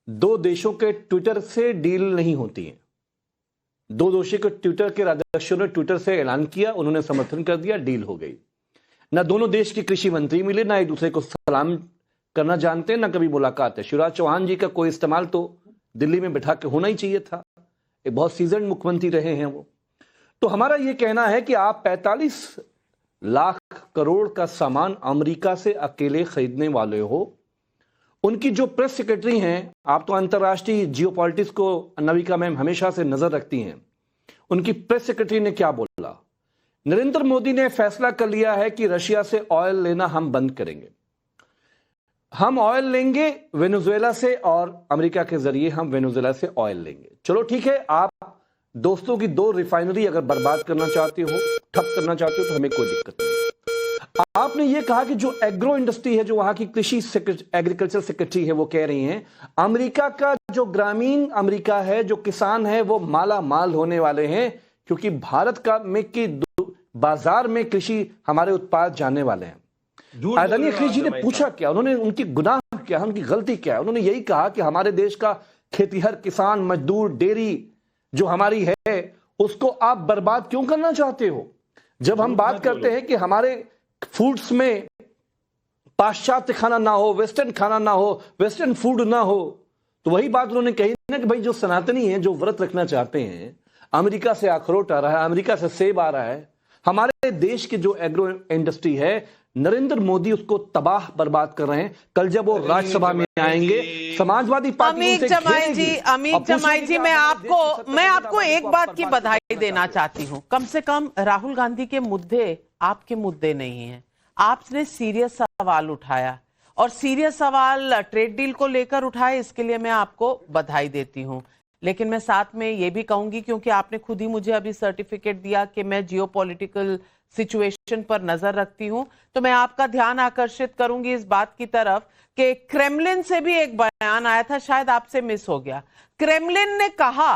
दो देशों के ट्विटर से डील नहीं होती है। दो देशों के ट्विटर के राजस्व ने ट्विटर से ऐलान किया, उन्होंने समर्थन कर दिया, डील हो गई। ना दोनों देश के कृषि मंत्री मिले, ना एक दूसरे को सलाम करना जानते हैं, ना कभी मुलाकात है। शिवराज चौहान जी का कोई इस्तेमाल तो दिल्ली में बैठा के होना ही चाहिए था, एक बहुत सीजन मुख्यमंत्री रहे हैं वो। तो हमारा ये कहना है कि आप 45 लाख करोड़ का सामान अमेरिका से अकेले खरीदने वाले हो। उनकी जो प्रेस सेक्रेटरी हैं, आप तो अंतर्राष्ट्रीय जियोपॉलिटिक्स को नविका मैम हमेशा से नजर रखती हैं, उनकी प्रेस सेक्रेटरी ने क्या बोला? नरेंद्र मोदी ने फैसला कर लिया है कि रशिया से ऑयल लेना हम बंद करेंगे। हम ऑयल लेंगे वेनेजुएला से और अमेरिका के जरिए हम वेनेजुएला से ऑयल लेंगे। चलो ठीक है, आप दोस्तों की दो रिफाइनरी अगर बर्बाद करना चाहते हो, ठप करना चाहते हो, तो हमें कोई दिक्कत नहीं। आपने ये कहा कि जो एग्रो इंडस्ट्री है, जो वहां की कृषि एग्रीकल्चर सेक्रेटरी है, वो कह रही हैं अमेरिका का जो ग्रामीण अमेरिका है, जो किसान है, वो माला माल होने वाले हैं, क्योंकि भारत का में की बाजार में कृषि हमारे उत्पाद जाने वाले हैं। आदरणीय अखिलेश जी ने पूछा क्या, उन्होंने उनकी गुनाह क्या है, उनकी गलती क्या है? उन्होंने यही कहा कि हमारे देश का खेतीहर किसान, मजदूर, डेयरी जो हमारी है, उसको आप बर्बाद क्यों करना चाहते हो? जब हम बात करते हैं कि हमारे फूड्स में पाश्चात्य खाना ना हो, वेस्टर्न खाना ना हो, वेस्टर्न फूड ना हो, तो वही बात उन्होंने कही ना कि भाई जो सनातनी है, जो व्रत रखना चाहते हैं, अमेरिका से अखरोट आ रहा है, अमेरिका से सेब आ रहा है, हमारे देश की जो एग्रो इंडस्ट्री है, नरेंद्र मोदी उसको तबाह बर्बाद कर रहे हैं। कल जब वो राज्यसभा में आएंगे, समाजवादी पार्टी अमित जमाई जी, मैं आपको एक बात की बधाई देना चाहती हूँ। कम से कम राहुल गांधी के मुद्दे आपके मुद्दे नहीं हैं। आपने सीरियस सवाल उठाया और सीरियस सवाल ट्रेड डील को लेकर उठाए, इसके लिए मैं आपको बधाई देती हूँ। लेकिन मैं साथ में ये भी कहूंगी, क्योंकि आपने खुद ही मुझे अभी सर्टिफिकेट दिया कि मैं जियोपॉलिटिकल सिचुएशन पर नजर रखती हूं, तो मैं आपका ध्यान आकर्षित करूंगी इस बात की तरफ कि क्रेमलिन से भी एक बयान आया था, शायद आपसे मिस हो गया। क्रेमलिन ने कहा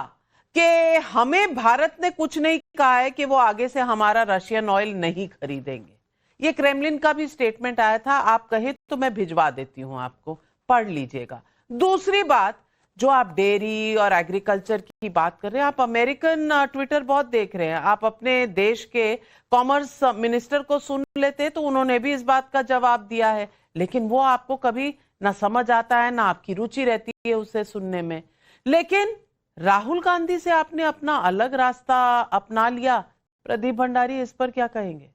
कि हमें भारत ने कुछ नहीं कहा है कि वो आगे से हमारा रशियन ऑयल नहीं खरीदेंगे। ये क्रेमलिन का भी स्टेटमेंट आया था। आप कहें तो मैं भिजवा देती हूं आपको, पढ़ लीजिएगा। दूसरी बात, जो आप डेयरी और एग्रीकल्चर की बात कर रहे हैं, आप अमेरिकन ट्विटर बहुत देख रहे हैं। आप अपने देश के कॉमर्स मिनिस्टर को सुन लेते तो उन्होंने भी इस बात का जवाब दिया है, लेकिन वो आपको कभी ना समझ आता है, ना आपकी रुचि रहती है उसे सुनने में। लेकिन राहुल गांधी से आपने अपना अलग रास्ता अपना लिया। प्रदीप भंडारी, इस पर क्या कहेंगे?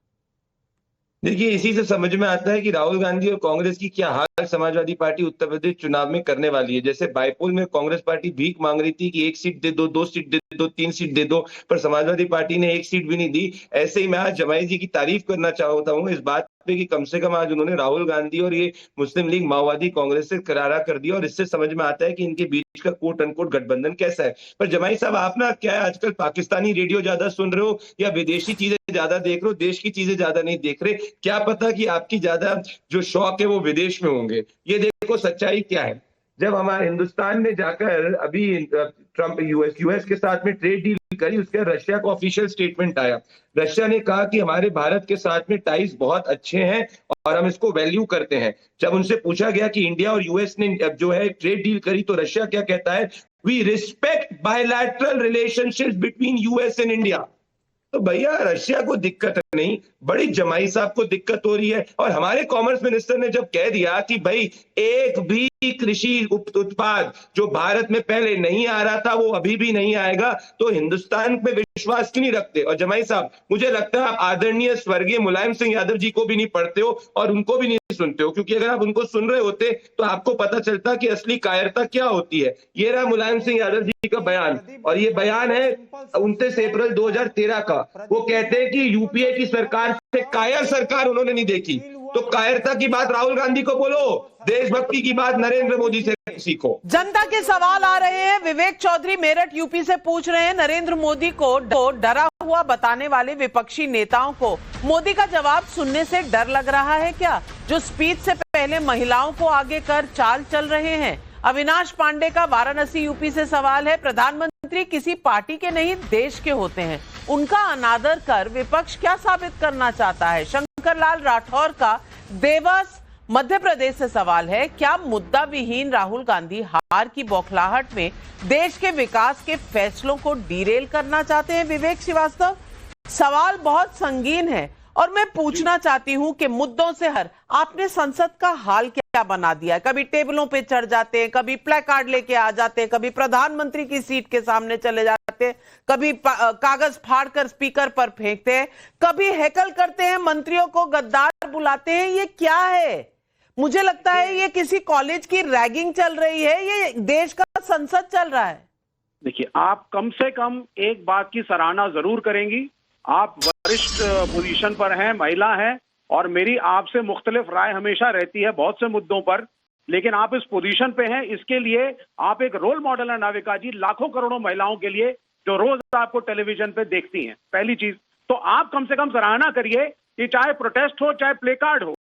देखिए, इसी से समझ में आता है कि राहुल गांधी और कांग्रेस की क्या हाल समाजवादी पार्टी उत्तर प्रदेश चुनाव में करने वाली है। जैसे बाईपोल में कांग्रेस पार्टी भीख मांग रही थी कि 1 सीट दे दो, 2 सीट दे दो, 3 सीट दे दो, पर समाजवादी पार्टी ने 1 सीट भी नहीं दी। ऐसे ही मैं आज जमाई जी की तारीफ करना चाहता हूँ इस बात पे कि कम से कम आज उन्होंने राहुल गांधी और ये मुस्लिम लीग माओवादी कांग्रेस से करारा कर दिया, और इससे समझ में आता है कि इनके बीच का कोट अनकोट गठबंधन कैसा है। पर जमाई साहब, आप ना क्या है, आजकल पाकिस्तानी रेडियो ज्यादा सुन रहे हो या विदेशी चीजें ज्यादा देख रहे हो, देश की चीजें ज्यादा नहीं देख रहे? क्या पता कि आपकी ज्यादा जो शौक है वो विदेश में होंगे। ये देखो सच्चाई क्या है। जब हमारे हिंदुस्तान ने जाकर अभी ट्रंप यूएस के साथ में ट्रेड डील करी, उसके रशिया का ऑफिशियल स्टेटमेंट आया। रशिया ने कहा कि हमारे भारत के साथ में टाइज बहुत अच्छे हैं और हम इसको वैल्यू करते हैं। जब उनसे पूछा गया कि इंडिया और यूएस ने जो है ट्रेड डील करी, तो रशिया क्या कहता है? We respect bilateral relationships between US and India. तो भैया, रशिया को दिक्कत नहीं, बड़ी जमाई साहब को दिक्कत हो रही है। और हमारे कॉमर्स मिनिस्टर ने जब कह दिया कि भाई एक भी कृषि उत्पाद जो भारत में पहले नहीं आ रहा था वो अभी भी नहीं आएगा, तो हिंदुस्तान पे विश्वास क्यों नहीं रखते? और जमाई साहब, मुझे लगता है आप आदरणीय स्वर्गीय मुलायम सिंह यादव जी को भी नहीं पढ़ते हो और उनको भी नहीं सुनते हो, क्योंकि अगर आप उनको सुन रहे होते तो आपको पता चलता कि असली कायरता क्या होती है। ये रहा मुलायम सिंह यादव जी का बयान, और ये बयान है 29 अप्रैल 2013 का। वो कहते हैं कि यूपीए की सरकार से कायर सरकार उन्होंने नहीं देखी। तो कायरता की बात राहुल गांधी को बोलो, देशभक्ति की बात नरेंद्र मोदी से सीखो। जनता के सवाल आ रहे हैं। विवेक चौधरी मेरठ यूपी से पूछ रहे हैं, नरेंद्र मोदी को डरा हुआ बताने वाले विपक्षी नेताओं को मोदी का जवाब सुनने से डर लग रहा है क्या, जो स्पीच से पहले महिलाओं को आगे कर चाल चल रहे हैं? अविनाश पांडे का वाराणसी यूपी से सवाल है, प्रधानमंत्री किसी पार्टी के नहीं देश के होते हैं, उनका अनादर कर विपक्ष क्या साबित करना चाहता है? शंकर लाल राठौर का देवस मध्य प्रदेश से सवाल है, क्या मुद्दा विहीन राहुल गांधी हार की बौखलाहट में देश के विकास के फैसलों को डीरेल करना चाहते हैं? विवेक श्रीवास्तव, सवाल बहुत संगीन है और मैं पूछना चाहती हूं कि मुद्दों से हर आपने संसद का हाल क्या बना दिया है। कभी टेबलों पे चढ़ जाते हैं, कभी प्लेकार्ड लेके आ जाते हैं, कभी प्रधानमंत्री की सीट के सामने चले जाते हैं, कभी कागज फाड़कर स्पीकर पर फेंकते हैं, कभी हैकल करते हैं, मंत्रियों को गद्दार बुलाते हैं। ये क्या है? मुझे लगता है ये किसी कॉलेज की रैगिंग चल रही है, ये देश का संसद चल रहा है। देखिए, आप कम से कम एक बात की सराहना जरूर करेंगी, आप वरिष्ठ पोजीशन पर हैं, महिला हैं, और मेरी आपसे मुख्तलिफ राय हमेशा रहती है बहुत से मुद्दों पर, लेकिन आप इस पोजीशन पे हैं, इसके लिए आप एक रोल मॉडल है नाविका जी, लाखों करोड़ों महिलाओं के लिए जो रोज आपको टेलीविजन पे देखती हैं। पहली चीज तो आप कम से कम सराहना करिए कि चाहे प्रोटेस्ट हो, चाहे प्ले कार्ड हो,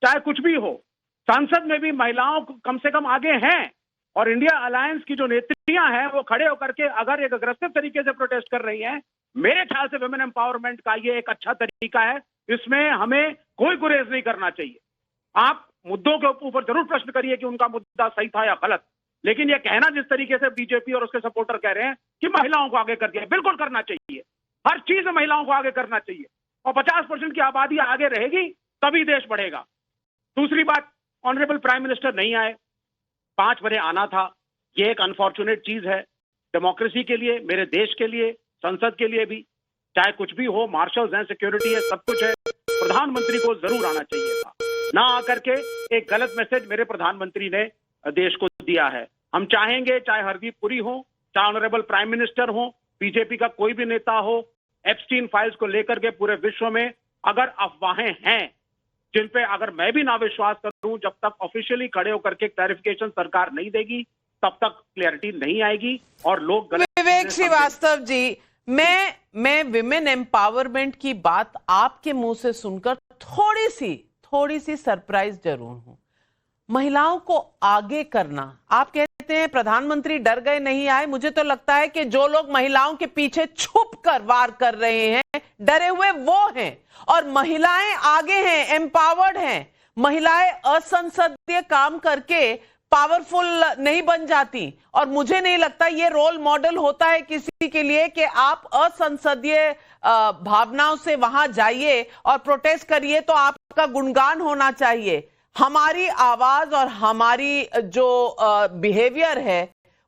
चाहे कुछ भी हो, संसद में भी महिलाओं कम से कम आगे हैं। और इंडिया अलायंस की जो नेत्रियां हैं वो खड़े होकर के अगर एक अग्रेसिव तरीके से प्रोटेस्ट कर रही हैं, मेरे ख्याल से वुमेन एम्पावरमेंट का ये एक अच्छा तरीका है, इसमें हमें कोई गुरेज नहीं करना चाहिए। आप मुद्दों के ऊपर जरूर प्रश्न करिए कि उनका मुद्दा सही था या गलत, लेकिन ये कहना जिस तरीके से बीजेपी और उसके सपोर्टर कह रहे हैं कि महिलाओं को आगे कर दिया, बिल्कुल करना चाहिए, हर चीज में महिलाओं को आगे करना चाहिए, और 50% की आबादी आगे रहेगी तभी देश बढ़ेगा। दूसरी बात, ऑनरेबल प्राइम मिनिस्टर नहीं आए, 5 बजे आना था, ये एक अनफॉर्चुनेट चीज है डेमोक्रेसी के लिए, मेरे देश के लिए, संसद के लिए भी। चाहे कुछ भी हो, मार्शल्स हैं, सिक्योरिटी है, सब कुछ है, प्रधानमंत्री को जरूर आना चाहिए था। ना आकर के एक गलत मैसेज मेरे प्रधानमंत्री ने देश को दिया है। हम चाहेंगे चाहे हरदीप पुरी हो, चाहे ऑनरेबल प्राइम मिनिस्टर हो, बीजेपी का कोई भी नेता हो, एप्स्टीन फाइल्स को लेकर के पूरे विश्व में अगर अफवाहें हैं जिन पे अगर मैं भी ना विश्वास करूं, जब तक ऑफिशियली खड़े होकर के क्लैरिफिकेशन सरकार नहीं देगी तब तक क्लैरिटी नहीं आएगी और लोग विवेक श्रीवास्तव जी, मैं विमेन एम्पावरमेंट की बात आपके मुंह से सुनकर थोड़ी सी सरप्राइज जरूर हूं। महिलाओं को आगे करना, आप कहते हैं प्रधानमंत्री डर गए नहीं आए, मुझे तो लगता है कि जो लोग महिलाओं के पीछे छुप कर वार कर रहे हैं, डरे हुए वो हैं, और महिलाएं आगे हैं, एम्पावर्ड हैं। महिलाएं असंसदीय काम करके पावरफुल नहीं बन जाती, और मुझे नहीं लगता ये रोल मॉडल होता है किसी के लिए कि आप असंसदीय भावनाओं से वहां जाइए और प्रोटेस्ट करिए तो आपका गुणगान होना चाहिए। हमारी आवाज और हमारी जो बिहेवियर है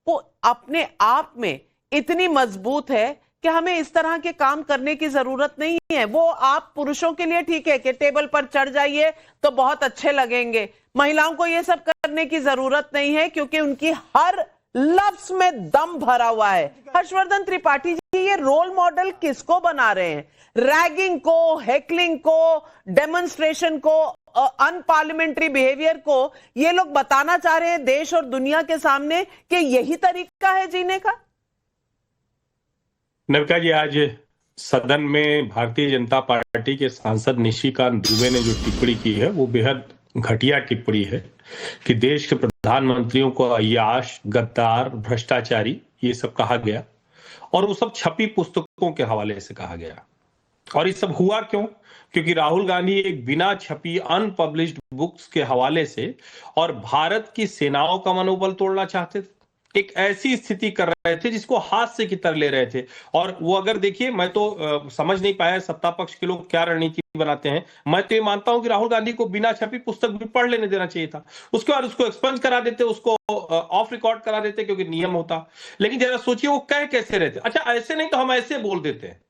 वो अपने आप में इतनी मजबूत है कि हमें इस तरह के काम करने की जरूरत नहीं है। वो आप पुरुषों के लिए ठीक है कि टेबल पर चढ़ जाइए तो बहुत अच्छे लगेंगे, महिलाओं को ये सब करने की जरूरत नहीं है क्योंकि उनकी हर लफ्ज में दम भरा हुआ है। हर्षवर्धन त्रिपाठी जी, ये रोल मॉडल किसको बना रहे हैं? रैगिंग को, हेकलिंग को, डेमोन्स्ट्रेशन को, अनपार्लियामेंट्री बिहेवियर को ये लोग बताना चाह रहे हैं देश और दुनिया के सामने कि यही तरीका है जीने का? नविका जी, आज सदन में भारतीय जनता पार्टी के सांसद निशिकांत दुबे ने जो टिप्पणी की है वो बेहद घटिया टिप्पणी है कि देश के प्रधानमंत्रियों को अय्याश, गद्दार, भ्रष्टाचारी ये सब कहा गया, और वो सब छपी पुस्तकों के हवाले से कहा गया। और ये सब हुआ क्यों? क्योंकि राहुल गांधी एक बिना छपी अनपब्लिश्ड बुक्स के हवाले से और भारत की सेनाओं का मनोबल तोड़ना चाहते थे, एक ऐसी स्थिति कर रहे थे जिसको हास्य की तरह ले रहे थे। और वो अगर देखिए, मैं तो समझ नहीं पाया सत्ता पक्ष के लोग क्या रणनीति बनाते हैं। मैं तो ये मानता हूं कि राहुल गांधी को बिना छपी पुस्तक भी पढ़ लेने देना चाहिए था, उसके बाद उसको एक्सपंज करा देते, उसको ऑफ रिकॉर्ड करा देते क्योंकि नियम होता। लेकिन जरा सोचिए वो कह कैसे रहते। अच्छा, ऐसे नहीं तो हम ऐसे बोल देते हैं।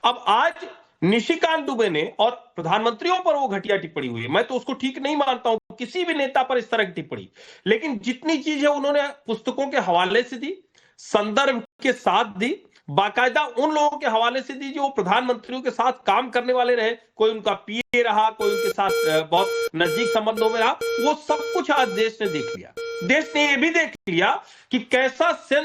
अब आज निशिकांत दुबे ने और प्रधानमंत्रियों पर वो घटिया टिप्पणी हुई है, मैं तो उसको ठीक नहीं मानता हूं किसी भी नेता पर इस तरह की टिप्पणी। लेकिन जितनी चीज है उन्होंने पुस्तकों के हवाले से दी, संदर्भ के साथ दी, बाकायदा उन लोगों के हवाले से दी जो प्रधानमंत्रियों के साथ काम करने वाले रहे, कोई उनका पीए रहा, कोई उनके साथ बहुत नजदीक संबंधों में रहा। वो सब कुछ आज देश ने देख लिया। देश ने यह भी देख लिया कि कैसा